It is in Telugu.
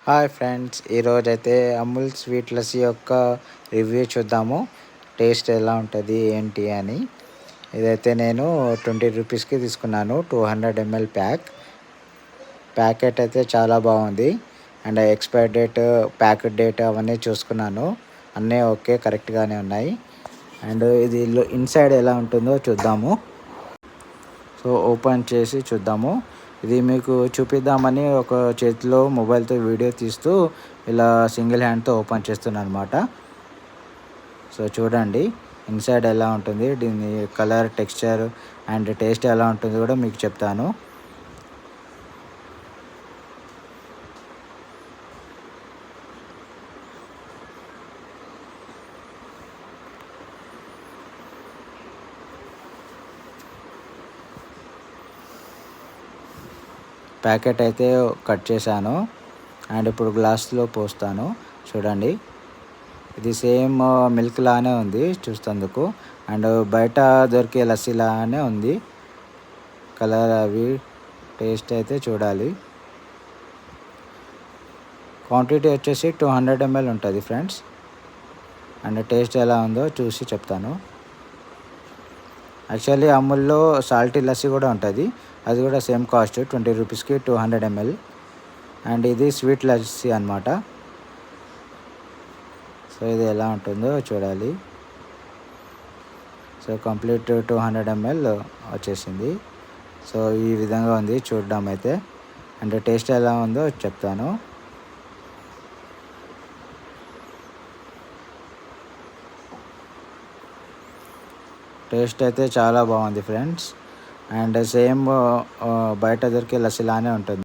హాయ్ ఫ్రెండ్స్, ఈరోజైతే అమూల్ స్వీట్ లస్సీ యొక్క రివ్యూ చూద్దాము. టేస్ట్ ఎలా ఉంటుంది ఏంటి అని. ఇదైతే నేను 20 రూపీస్కి తీసుకున్నాను. 200 ml ప్యాకెట్ అయితే చాలా బాగుంది. And expire date, packet date అవన్నీ చూసుకున్నాను. అన్నీ ఓకే, కరెక్ట్గానే ఉన్నాయి. అండ్ ఇది ఇన్సైడ్ ఎలా ఉంటుందో చూద్దాము. సో ఓపెన్ చేసి చూద్దాము. ఇది మీకు చూపిద్దామని ఒక చేతిలో మొబైల్తో వీడియో తీస్తూ ఇలా సింగిల్ హ్యాండ్తో ఓపెన్ చేస్తున్నాను అనమాట. సో చూడండి ఇన్సైడ్ ఎలా ఉంటుంది, దీని కలర్, టెక్స్చర్ అండ్ టేస్ట్ ఎలా ఉంటుంది కూడా మీకు చెప్తాను. ప్యాకెట్ అయితే కట్ చేశాను అండ్ ఇప్పుడు గ్లాస్లో పోస్తాను. చూడండి, ఇది సేమ్ మిల్క్ లానే ఉంది చూస్తేందుకు. అండ్ బయట దొరికే లస్సీ లానే ఉంది కలర్ అవి. టేస్ట్ అయితే చూడాలి. క్వాంటిటీ వచ్చేసి 200 ml ఉంటుంది ఫ్రెండ్స్. అండ్ టేస్ట్ ఎలా ఉందో చూసి చెప్తాను. యాక్చువల్లీ అమూల్లో సాల్టీ లస్సీ కూడా ఉంటుంది, అది కూడా సేమ్ కాస్ట్ 20 రూపీస్కి 200 ml. అండ్ ఇది స్వీట్ లస్సీ అనమాట. సో ఇది ఎలా ఉంటుందో చూడాలి. సో కంప్లీట్ 200 ml వచ్చేసింది. సో ఈ విధంగా ఉంది చూడడం అయితే. అండ్ టేస్ట్ ఎలా ఉందో చెప్తాను. టేస్ట్ అయితే చాలా బాగుంది ఫ్రెండ్స్. అండ్ సేమ్ బయట దొరికే లస్సీ లానే ఉంటుంది.